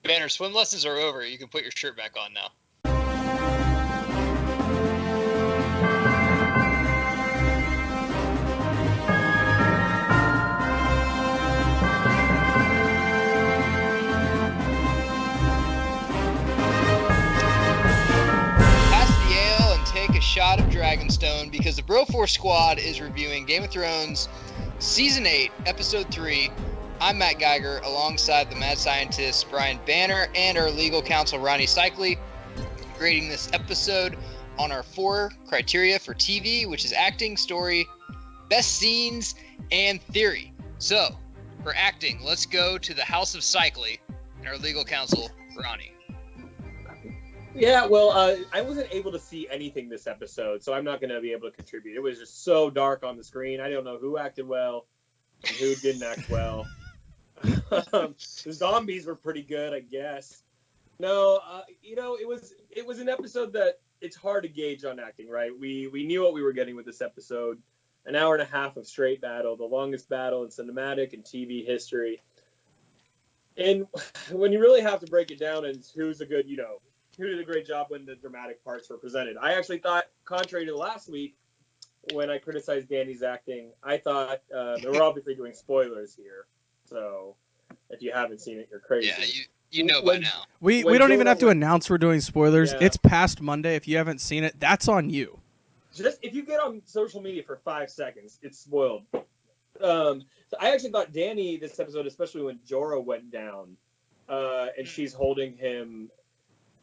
Banner, swim lessons are over. You can put your shirt back on now. Take a shot of Dragonstone because the Broforce Squad is reviewing Game of Thrones Season 8, Episode 3. I'm Matt Geiger alongside the mad scientist Brian Banner and our legal counsel Ronnie Steikley, grading this episode on our 4 criteria for TV, which is acting, story, best scenes, and theory. So, for acting, let's go to the House of Steikley and our legal counsel Ronnie. Yeah, well, I wasn't able to see anything this episode, so I'm not going to be able to contribute. It was just so dark on the screen. I don't know who acted well and who didn't act well. The zombies were pretty good, I guess. No, it was an episode that it's hard to gauge on acting, right? We knew what we were getting with this episode. An hour and a half of straight battle, the longest battle in cinematic and TV history. And when you really have to break it down and who's a good, who did a great job when the dramatic parts were presented. I actually thought, contrary to last week, when I criticized Danny's acting, I thought we're obviously doing spoilers here. So if you haven't seen it, you're crazy. Yeah, you know by now. We don't even have to announce we're doing spoilers. Yeah. It's past Monday. If you haven't seen it, that's on you. Just if you get on social media for 5 seconds, it's spoiled. So I actually thought Danny, this episode, especially when Jorah went down, and she's holding him.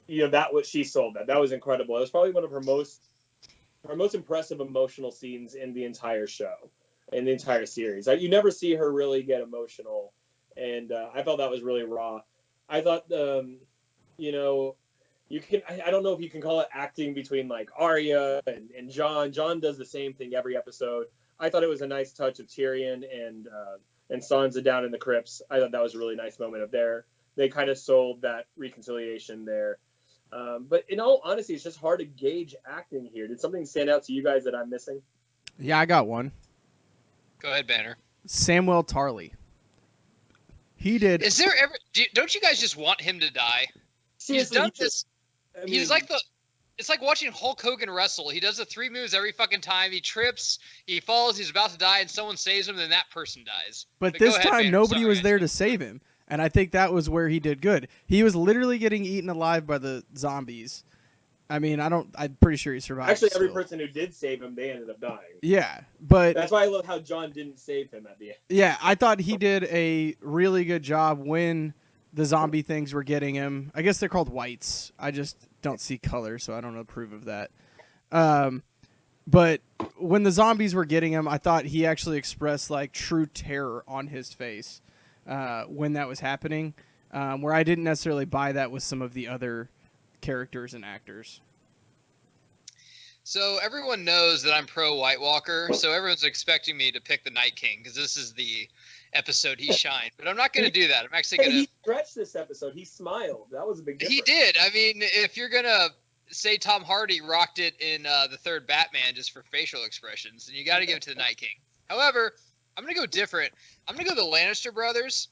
That what she sold that was incredible. It was probably one of her most impressive emotional scenes in the entire show, in the entire series. You never see her really get emotional, and I felt that was really raw. I thought, you can. I don't know if you can call it acting between like Arya and Jon. Jon does the same thing every episode. I thought it was a nice touch of Tyrion and Sansa down in the crypts. I thought that was a really nice moment of there. They kind of sold that reconciliation there. But in all honesty, it's just hard to gauge acting here. Did something stand out to you guys that I'm missing? Yeah, I got one. Go ahead, Banner. Samuel Tarly. He did. Is there ever? Don't you guys just want him to die? Seriously, he's done this. He's like It's like watching Hulk Hogan wrestle. He does the 3 moves every fucking time. He trips, he falls, he's about to die, and someone saves him, then that person dies. But this time, nobody was there to save him. And I think that was where he did good. He was literally getting eaten alive by the zombies. I mean, I'm pretty sure he survived. Actually, every person who did save him, they ended up dying. Yeah, but that's why I love how Jon didn't save him at the end. Yeah, I thought he did a really good job when the zombie things were getting him. I guess they're called whites. I just don't see color, so I don't approve of that. But when the zombies were getting him, I thought he actually expressed like true terror on his face. When that was happening, where I didn't necessarily buy that with some of the other characters and actors. So everyone knows that I'm pro White Walker, so everyone's expecting me to pick the Night King because this is the episode he shined. But I'm not going to do that. I'm actually going to... He stretched this episode. He smiled. That was a big difference. He did. I mean, if you're going to say Tom Hardy rocked it in the third Batman just for facial expressions, then you got to give it to the Night King. However... I'm going to go different. I'm going to go the Lannister brothers,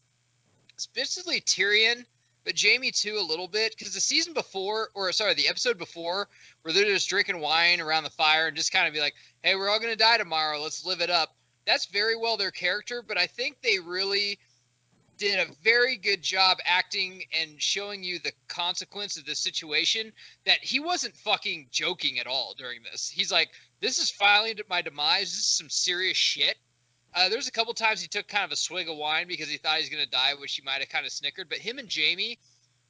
specifically Tyrion, but Jaime too a little bit, because the episode before, where they're just drinking wine around the fire and just kind of be like, hey, we're all going to die tomorrow, let's live it up. That's very well their character, but I think they really did a very good job acting and showing you the consequence of the situation, that he wasn't fucking joking at all during this. He's like, this is finally my demise, this is some serious shit. There's a couple times he took kind of a swig of wine because he thought he was going to die, which he might have kind of snickered. But him and Jaime,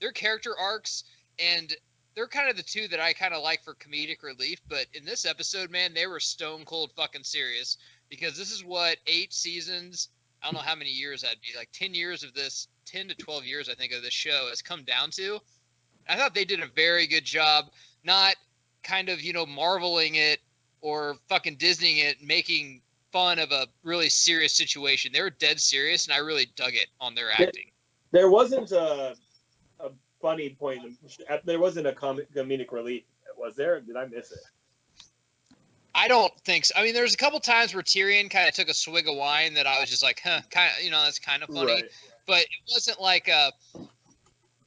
their character arcs, and they're kind of the two that I kind of like for comedic relief. But in this episode, man, they were stone cold fucking serious, because this is what 8 seasons, I don't know how many years that'd be, like 10 years of this, 10 to 12 years, I think, of this show has come down to. I thought they did a very good job, not kind of, marveling it or fucking Disneying it, making fun of a really serious situation. They were dead serious, and I really dug it on their acting. There wasn't a funny point. There wasn't a comedic relief, was there? Did I miss it? I don't think so. I mean, there's a couple times where Tyrion kind of took a swig of wine that I was just like, kind of, that's kind of funny. Right. But it wasn't like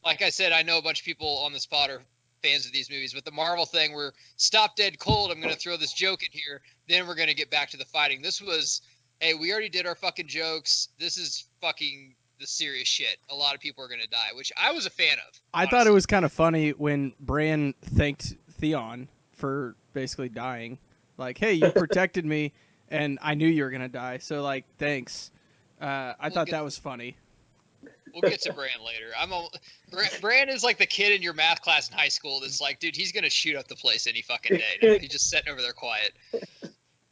like I said, I know a bunch of people on the spot are fans of these movies, but the Marvel thing, we're stop dead cold. I'm going to throw this joke in here. Then we're going to get back to the fighting. This was, hey, we already did our fucking jokes. This is fucking the serious shit. A lot of people are going to die, which I was a fan of. I thought it was kind of funny when Bran thanked Theon for basically dying. Like, hey, you protected me, and I knew you were going to die. So, like, thanks. I thought that was funny. We'll get to Bran later. Bran is like the kid in your math class in high school that's like, dude, he's going to shoot up the place any fucking day. Dude. He's just sitting over there quiet.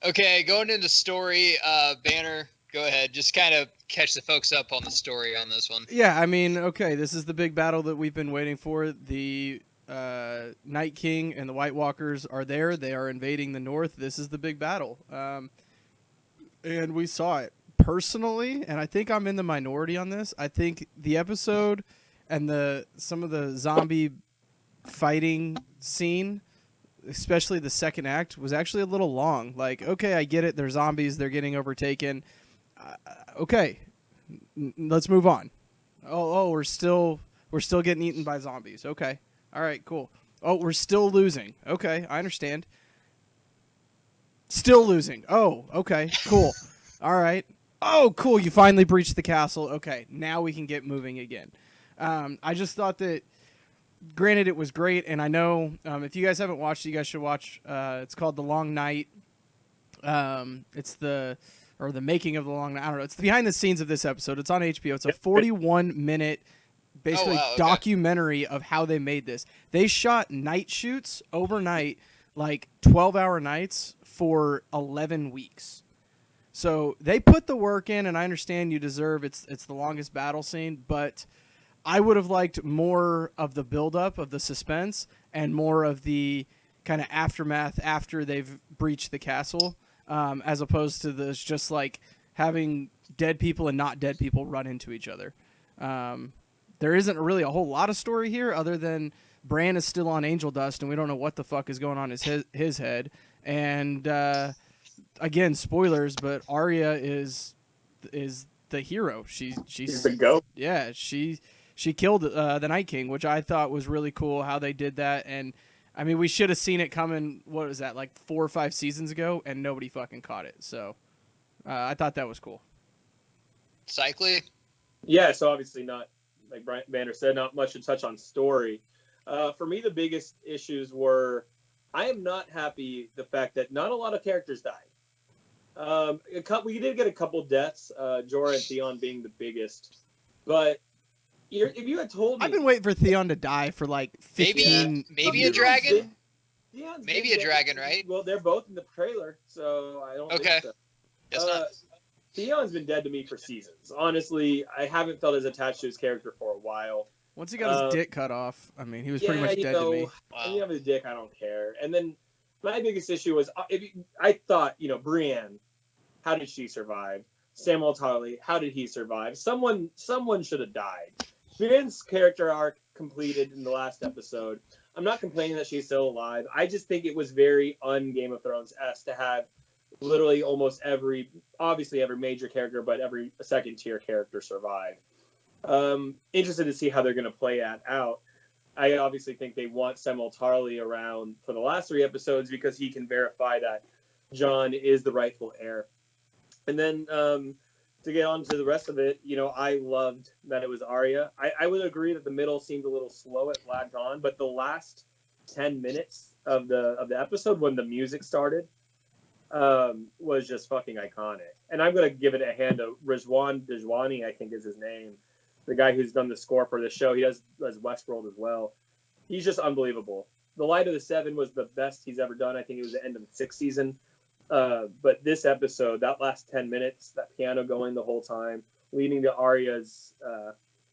Okay, going into story, Banner, go ahead. Just kind of catch the folks up on the story on this one. Yeah, I mean, okay, this is the big battle that we've been waiting for. The Night King and the White Walkers are there. They are invading the north. This is the big battle. And we saw it. Personally, and I think I'm in the minority on this, I think the episode and some of the zombie fighting scene, especially the second act, was actually a little long. Like, okay, I get it. They're zombies. They're getting overtaken. Okay, let's move on. Oh, we're still getting eaten by zombies. Okay, all right, cool. Oh, we're still losing. Okay, I understand. Still losing. Oh, okay, cool. All right. Oh, cool. You finally breached the castle. Okay, now we can get moving again. I just thought that, granted, it was great, and I know if you guys haven't watched it, you guys should watch. It's called The Long Night. It's the making of The Long Night. I don't know. It's the behind the scenes of this episode. It's on HBO. It's a 41-minute, basically, documentary of how they made this. They shot night shoots overnight, like 12-hour nights for 11 weeks. So they put the work in, and I understand you deserve it's the longest battle scene, but I would have liked more of the buildup of the suspense and more of the kind of aftermath after they've breached the castle, as opposed to this just like having dead people and not dead people run into each other. There isn't really a whole lot of story here other than Bran is still on angel dust, and we don't know what the fuck is going on in his head. And again, spoilers, but Arya is the hero. She's the GOAT. Yeah, she killed the Night King, which I thought was really cool how they did that. And I mean, we should have seen it coming. What was that, like 4 or 5 seasons ago? And nobody fucking caught it. So I thought that was cool. Cycly? Yeah. So obviously not, like Banner said, not much to touch on story. For me, the biggest issues were, I am not happy the fact that not a lot of characters died. We did get a couple deaths, Jorah and Theon being the biggest. But if you had told me... I've been waiting for Theon to die for like 15 Maybe a dragon? Theon's maybe a dragon, right? Well, they're both in the trailer, so I don't think so. Guess not. Theon's been dead to me for seasons. Honestly, I haven't felt as attached to his character for a while. Once he got his dick cut off, I mean, he was pretty much dead to me. Wow. When you have his dick, I don't care. And then my biggest issue was, I thought, Brienne, how did she survive? Samwell Tarly, how did he survive? Someone should have died. Brienne's character arc completed in the last episode. I'm not complaining that she's still alive. I just think it was very un-Game of Thrones-esque to have literally almost obviously every major character, but every second-tier character survive. Interested to see how they're going to play that out. I obviously think they want Samwell Tarly around for the last 3 episodes because he can verify that Jon is the rightful heir. And then to get on to the rest of it, I loved that it was Arya. I would agree that the middle seemed a little slow. It lagged on, but the last 10 minutes of the episode when the music started was just fucking iconic. And I'm going to give it a hand to Rizwan Dajwani, I think is his name. The guy who's done the score for the show. He does Westworld as well. He's just unbelievable. The Light of the Seven was the best he's ever done. I think it was the end of the 6th season. But this episode, that last 10 minutes, that piano going the whole time, leading to Arya's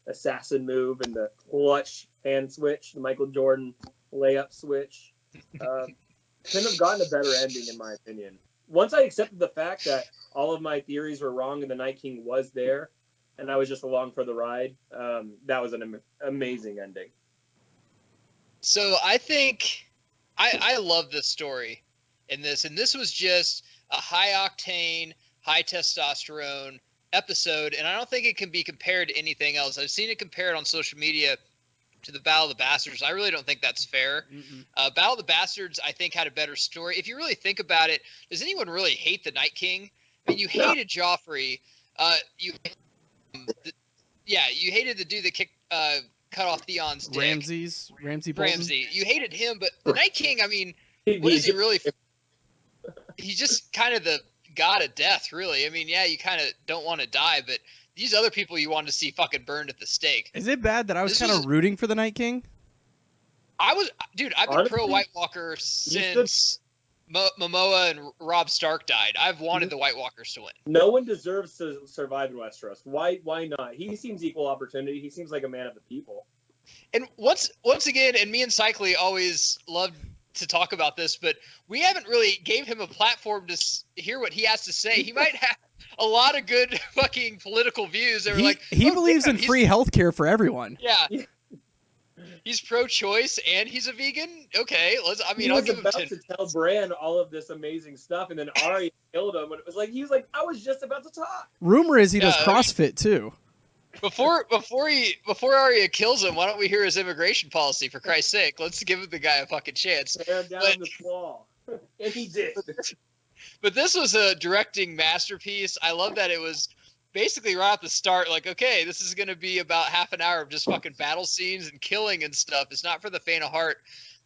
assassin move and the clutch hand switch, the Michael Jordan layup switch. Couldn't have gotten a better ending, in my opinion. Once I accepted the fact that all of my theories were wrong and the Night King was there, and I was just along for the ride, that was an amazing ending. So I think I love this story in this, and this was just a high-octane, high-testosterone episode, and I don't think it can be compared to anything else. I've seen it compared on social media to the Battle of the Bastards. I really don't think that's fair. Battle of the Bastards, I think, had a better story. If you really think about it, does anyone really hate the Night King? I mean, you hated Joffrey. You hated the dude that cut off Theon's dick. Ramsay Bolton. You hated him, but the Night King, I mean, what is he really? He's just kind of the god of death, really. I mean, yeah, you kind of don't want to die, but these other people you want to see fucking burned at the stake. Is it bad that I was kind of rooting for the Night King? I've been pro White Walker since Momoa and Robb Stark died. I've wanted the White Walkers to win. No one deserves to survive in Westeros. Why not? He seems equal opportunity. He seems like a man of the people. And once again, and me and Cycly always loved to talk about this, but we haven't really gave him a platform to hear what he has to say. He might have a lot of good fucking political views. He believes in free healthcare for everyone. Yeah. He's pro-choice and he's a vegan. Okay, I'll give him 10. To tell Bran all of this amazing stuff, and then Arya killed him. And it was like he was like, I was just about to talk. Rumor is he does CrossFit too. Before Arya kills him, why don't we hear his immigration policy? For Christ's sake, let's give the guy a fucking chance. Tear down this wall, and he did. But this was a directing masterpiece. I love that it was basically right at the start, like, okay, this is going to be about half an hour of just fucking battle scenes and killing and stuff. It's not for the faint of heart.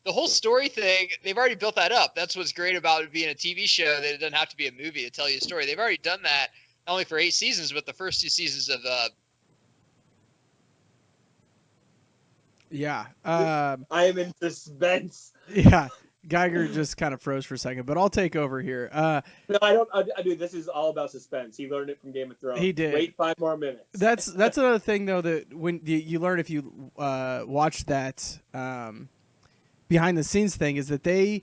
The whole story thing, they've already built that up. That's what's great about it being a TV show, that it doesn't have to be a movie to tell you a story. They've already done that, not only for 8 seasons, but the first 2 seasons of Yeah. I am in suspense. Yeah. Geiger just kind of froze for a second, but I'll take over here. No, I don't. Dude, this is all about suspense. He learned it from Game of Thrones. He did. Wait 5 more minutes. That's another thing, though, that when you learn if you watch that behind the scenes thing, is that they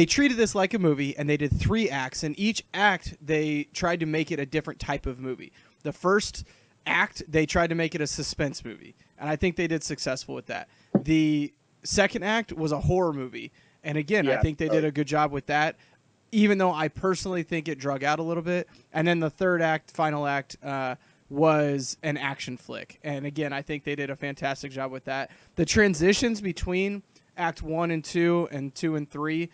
treated this like a movie, and they did 3 acts, and each act they tried to make it a different type of movie. The first act they tried to make it a suspense movie, and I think they did successful with that. The second act was a horror movie, and again, I think they did a good job with that, even though I personally think it drug out a little bit. And then the third act, final act, was an action flick, and again, I think they did a fantastic job with that. The transitions between act 1 and 2 and 2 and 3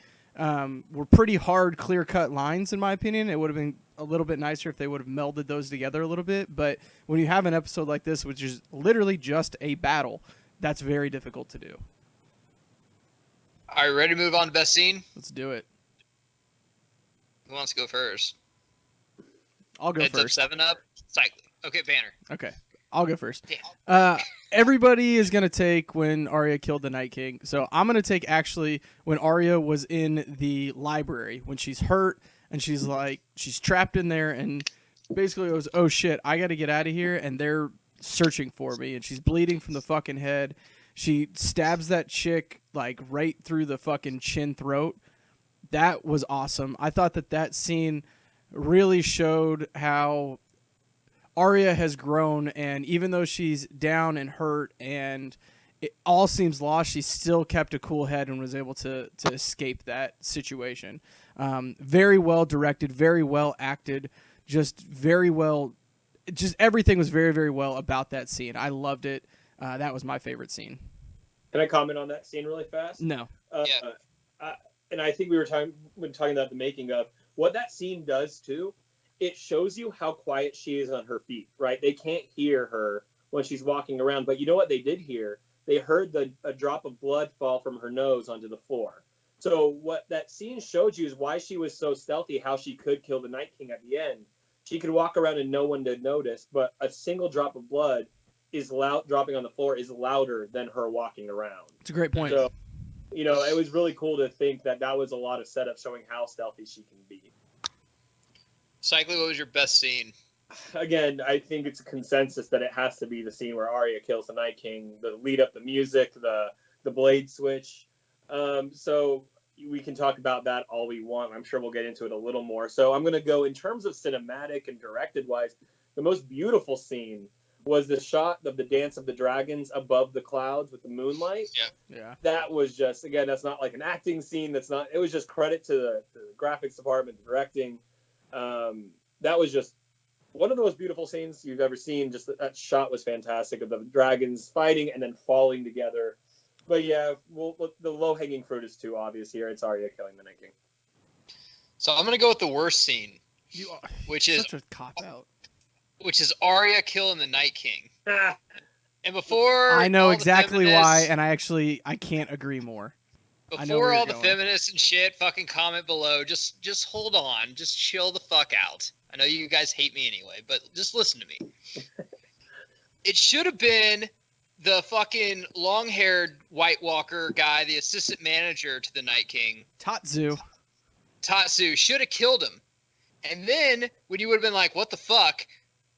were pretty hard, clear-cut lines, in my opinion. It would have been a little bit nicer if they would have melded those together a little bit, but when you have an episode like this, which is literally just a battle, that's very difficult to do. Are you ready to move on to best scene? Let's do it. Who wants to go first? I'll go Heads first. Up, 7-Up, Cycling. Okay, Banner. Okay, I'll go first. Damn. Everybody is going to take when Arya killed the Night King. So I'm going to take actually when Arya was in the library, when she's hurt and she's trapped in there, and basically it was, oh shit, I got to get out of here, and they're searching for me, and she's bleeding from the fucking head. She stabs that chick like right through the fucking chin throat. That was awesome. I thought that scene really showed how Arya has grown, and even though she's down and hurt and it all seems lost, she still kept a cool head and was able to escape that situation. Very well directed, very well acted, just everything was very, very well about that scene. I loved it. That was my favorite scene. Can I comment on that scene really fast? No. And I think we were talking about the making of what that scene does too. It shows you how quiet she is on her feet, right? They can't hear her when she's walking around, but you know what they did hear? They heard a drop of blood fall from her nose onto the floor. So what that scene showed you is why she was so stealthy, how she could kill the Night King at the end. She could walk around and no one did notice, but a single drop of blood is dropping on the floor is louder than her walking around. It's a great point. So, it was really cool to think that was a lot of setup showing how stealthy she can be. Cycling, what was your best scene? Again, I think it's a consensus that it has to be the scene where Arya kills the Night King, the lead up, the music, the blade switch. So we can talk about that all we want. I'm sure we'll get into it a little more. So I'm going to go in terms of cinematic and directed wise, the most beautiful scene was the shot of the Dance of the Dragons above the clouds with the moonlight. Yeah. That was just, again, that's not like an acting scene. It was just credit to the graphics department, the directing. That was just one of the most beautiful scenes you've ever seen. Just that shot was fantastic of the dragons fighting and then falling together. But yeah, the low-hanging fruit is too obvious here. It's Arya killing the Night King. So I'm gonna go with the worst scene, which is such a cop out. Which is Arya killing the Night King. And before I know all the exactly feminists- why, and I can't agree more. I know Before where all you're the going. feminists and shit fucking comment below, just hold on. Just chill the fuck out. I know you guys hate me anyway, but just listen to me. It should have been the fucking long-haired White Walker guy, the assistant manager to the Night King. Tatsu. Tatsu should have killed him. And then, when you would have been like, what the fuck?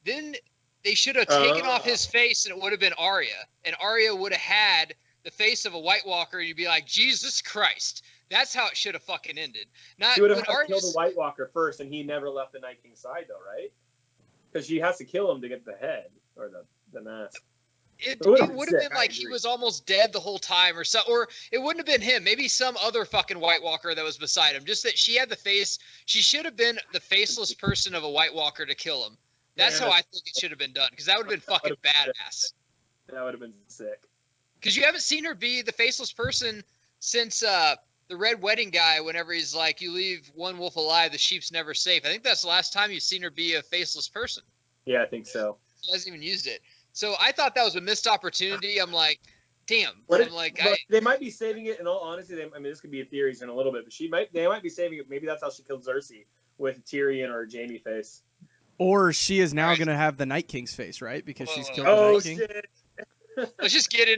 Then they should have taken off his face and it would have been Arya. And Arya would have had the face of a White Walker and you'd be like, Jesus Christ. That's how it should have fucking ended. Not She would have when had to kill Arya's- the White Walker first, and he never left the Night King's side, though, right? Because she has to kill him to get the head or the mask. It It would've would been have sick, been I like he agree. was almost dead the whole time or so, or it wouldn't have been him. Maybe some other fucking White Walker that was beside him. Just that she had the face. She should have been the faceless person of a White Walker to kill him. That's Yeah. how I think it should have been done. Because that would have been fucking badass. That would have been sick. Because you haven't seen her be the faceless person since the Red Wedding guy. Whenever he's like, "You leave one wolf alive, the sheep's never safe." I think that's the last time you've seen her be a faceless person. Yeah, I think so. She hasn't even used it. So I thought that was a missed opportunity. I'm like, damn. But I'm like, they might be saving it. In all honesty, this could be a theory in a little bit, but they might be saving it. Maybe that's how she killed Cersei, with Tyrion or Jaime face. Or she is now Alright. going to have the Night King's face, right? Because she's Whoa. killed the Oh Night King. shit! let's just get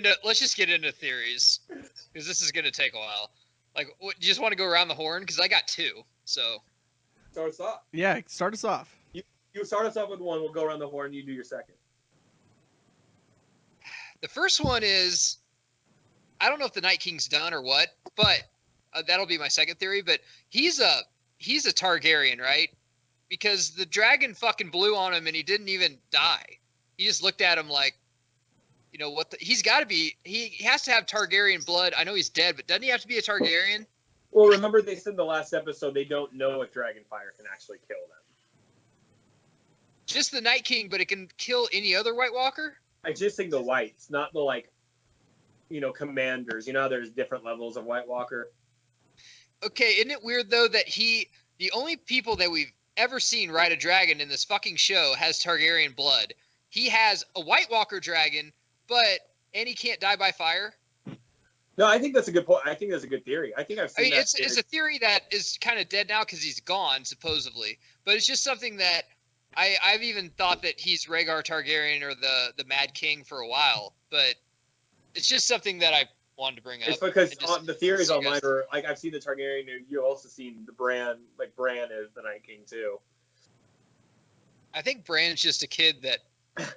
into theories, because this is gonna take a while. Like, what, you just want to go around the horn? Because I got two. So Start us off. Yeah, start us off. You start us off with one. We'll go around the horn. You do your second. the first one is, I don't know if the Night King's done or what, but that'll be my second theory. But he's a Targaryen, right? Because the dragon fucking blew on him and he didn't even die. He just looked at him like, you know what? He's got to be. He has to have Targaryen blood. I know he's dead, but doesn't he have to be a Targaryen? Well, remember they said in the last episode they don't know if Dragonfire can actually kill them. Just the Night King, but it can kill any other White Walker? I just think the whites, not the commanders. You know how there's different levels of White Walker. Okay, isn't it weird though that the only people that we've ever seen ride a dragon in this fucking show has Targaryen blood. He has a White Walker dragon, and he can't die by fire. No, I think that's a good point. I think that's a good theory. I think I've I seen mean, that. it's a theory that is kind of dead now because he's gone supposedly, but it's just something that I've even thought that he's Rhaegar Targaryen or the Mad King for a while, but it's just something that I wanted to bring up. It's because and just the theories see you online guys- are like I've seen the Targaryen. You've also seen the Bran. Like Bran is the Night King too. I think Bran's just a kid that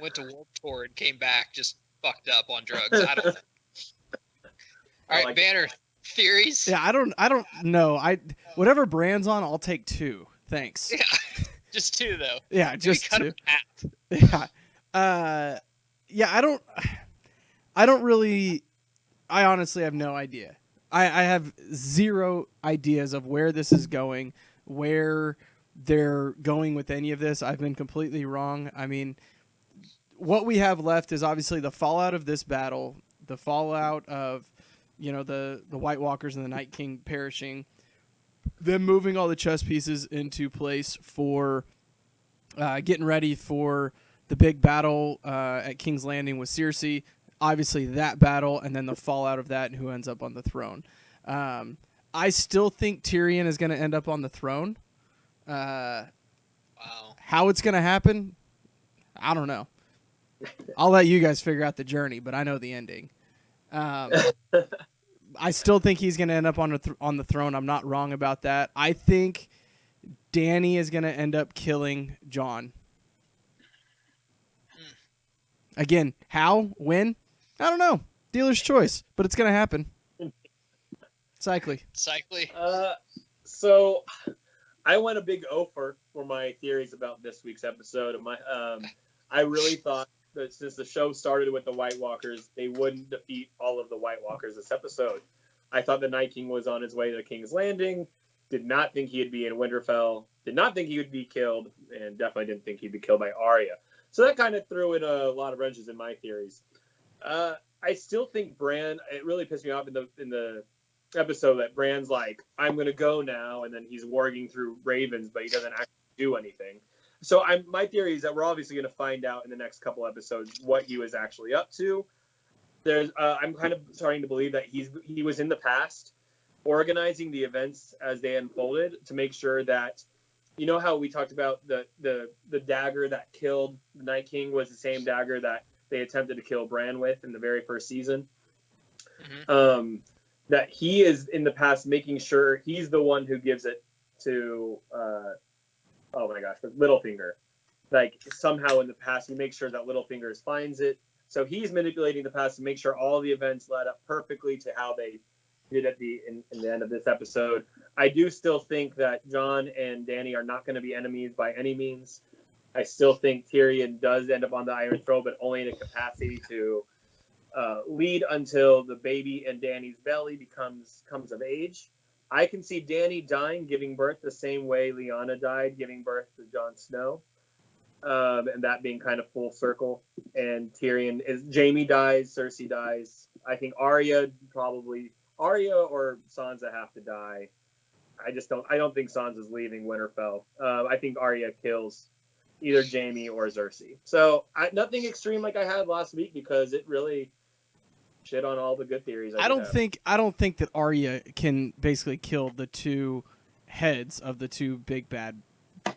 went to Warped Tour and came back just fucked up on drugs. I don't know. All right, like Banner, theories? Yeah, I don't know. Whatever Bran's on, I'll take two. Thanks. Yeah. Just two, though. Yeah, Maybe just cut two. them in half. Yeah. Yeah, I don't really, I honestly have no idea. I have zero ideas of where this is going, where they're going with any of this. I've been completely wrong. I mean, what we have left is obviously the fallout of this battle, the fallout of, the White Walkers and the Night King perishing, them moving all the chess pieces into place for getting ready for the big battle at King's Landing with Cersei. Obviously, that battle, and then the fallout of that, and who ends up on the throne. I still think Tyrion is going to end up on the throne. Wow. How it's going to happen, I don't know. I'll let you guys figure out the journey, but I know the ending. I still think he's going to end up on the throne. I'm not wrong about that. I think Dany is going to end up killing Jon. Again, how? When? I don't know. Dealer's choice, but it's going to happen. Cycly. So I went a big O for my theories about this week's episode. I really thought that since the show started with the White Walkers, they wouldn't defeat all of the White Walkers this episode. I thought the Night King was on his way to King's Landing. Did not think he'd be in Winterfell. Did not think he would be killed, and definitely didn't think he'd be killed by Arya. So that kind of threw in a lot of wrenches in my theories. I still think Bran. It really pissed me off in the episode that Bran's like, "I'm gonna go now," and then he's warging through ravens, but he doesn't actually do anything. So my theory is that we're obviously going to find out in the next couple episodes what he was actually up to. I'm kind of starting to believe that he was in the past organizing the events as they unfolded to make sure that, you know how we talked about the dagger that killed the Night King was the same dagger that they attempted to kill Bran with in the very first season. Mm-hmm. That he is in the past making sure he's the one who gives it to oh my gosh, Littlefinger. Like somehow in the past he makes sure that Littlefinger finds it. So he's manipulating the past to make sure all the events led up perfectly to how they did at in the end of this episode. I do still think that Jon and Dany are not going to be enemies by any means. I still think Tyrion does end up on the Iron Throne, but only in a capacity to lead until the baby in Dany's belly comes of age. I can see Dany dying, giving birth the same way Lyanna died, giving birth to Jon Snow, and that being kind of full circle. And Tyrion Jaime dies, Cersei dies. I think Arya or Sansa have to die. I don't think Sansa's leaving Winterfell. I think Arya kills either Jaime or Cersei. So nothing extreme like I had last week because it really shit on all the good theories. I don't think that Arya can basically kill the two heads of the two big bad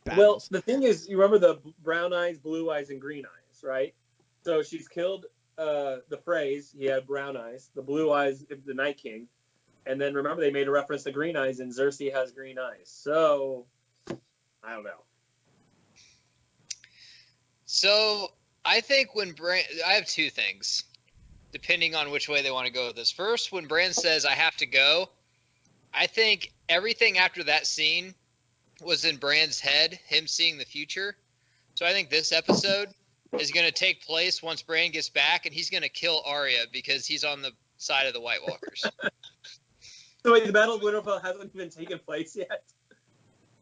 battles. Well, the thing is, you remember the brown eyes, blue eyes, and green eyes, right? So she's killed the Freys. He had brown eyes. The blue eyes, the Night King. And then remember they made a reference to green eyes, and Cersei has green eyes. So I don't know. So I think I have two things, depending on which way they want to go with this. First, when Bran says, "I have to go," I think everything after that scene was in Bran's head, him seeing the future. So I think this episode is going to take place once Bran gets back, and he's going to kill Arya because he's on the side of the White Walkers. So wait, the Battle of Winterfell hasn't even taken place yet?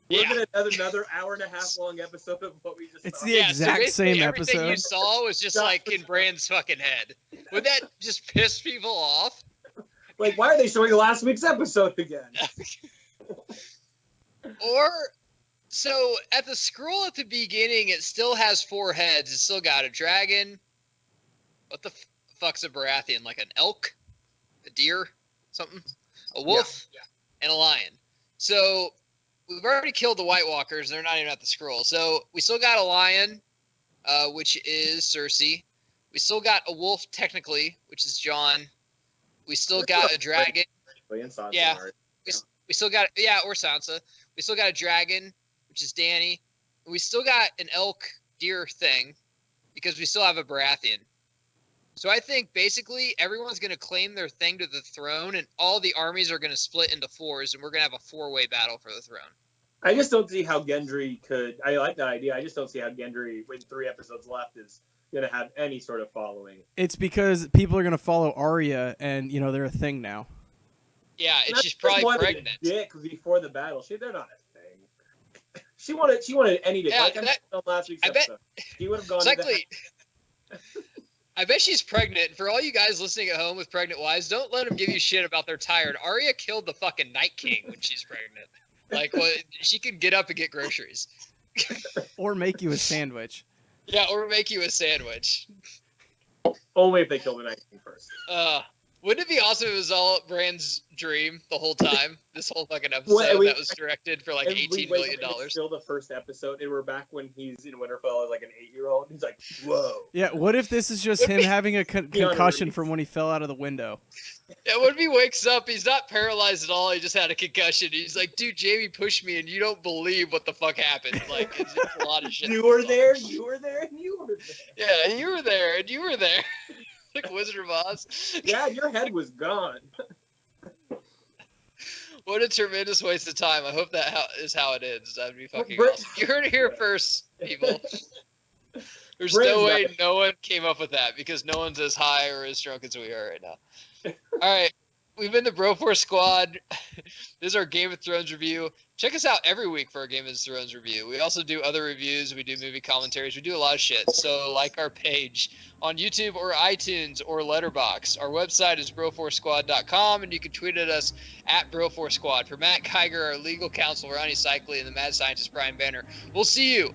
We're looking at another hour and a half long episode of what we just It's saw. the exact same everything episode. You saw was just like in Bran's fucking head. Would that just piss people off? Like, why are they showing last week's episode again? Or, so at the scroll at the beginning, it still has 4 heads. It's still got a dragon. What the fuck's a Baratheon? Like an elk? A deer? Something? A wolf? Yeah. And a lion. So we've already killed the White Walkers. They're not even at the scroll. So we still got a lion, which is Cersei. We still got a wolf, technically, which is Jon. We still got a dragon. Yeah. We still got, or Sansa. We still got a dragon, which is Dany. We still got an elk deer thing because we still have a Baratheon. So I think basically everyone's going to claim their thing to the throne, and all the armies are going to split into 4s, and we're going to have a 4-way battle for the throne. I just don't see how Gendry could. I like that idea. I just don't see how Gendry, with 3 episodes left, is going to have any sort of following. It's because people are going to follow Arya, and they're a thing now. Yeah, and she's probably pregnant. Dick before the battle. They're not a thing. She wanted any dick. Like I said on last week's episode. She would have gone exactly. to that. I bet she's pregnant. For all you guys listening at home with pregnant wives, don't let them give you shit about they're tired. Arya killed the fucking Night King when she's pregnant. Like, she could get up and get groceries. Or make you a sandwich. Yeah, or make you a sandwich. Only if they kill the Night King first. Wouldn't it be awesome if it was all Bran's dream the whole time? This whole fucking episode that was directed for like $18 million. It's still the first episode, and we're back when he's in Winterfell as like an 8-year-old. He's like, whoa. Yeah, what if this is just him having a concussion from when he fell out of the window? Yeah, when he wakes up, he's not paralyzed at all. He just had a concussion. He's like, dude, Jamie pushed me, and you don't believe what the fuck happened. Like, it's a lot of shit. You were there, and you were there. Yeah, you were there, and you were there. Like Wizard of Oz. Yeah, your head was gone. What a tremendous waste of time. I hope that is how it ends. That'd be fucking awesome. You heard it here first, people. There's no way no one came up with that because no one's as high or as drunk as we are right now. All right. We've been the Broforce Squad. This is our Game of Thrones review. Check us out every week for our Game of Thrones review. We also do other reviews. We do movie commentaries. We do a lot of shit. So like our page on YouTube or iTunes or Letterboxd. Our website is broforcesquad.com, and you can tweet at us at Broforce For Matt Kiger, our legal counsel, Ronnie Cycli, and the mad scientist, Brian Banner, we'll see you.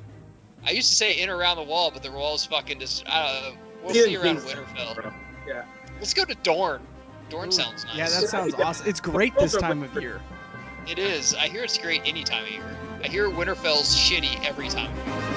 I used to say in around the wall, but the wall is fucking just, I don't know. We'll see you around Winterfell. Yeah. Let's go to Dorne. Dorne sounds nice. Yeah, that sounds awesome. It's great this time of year. It is. I hear it's great any time of year. I hear Winterfell's shitty every time of year.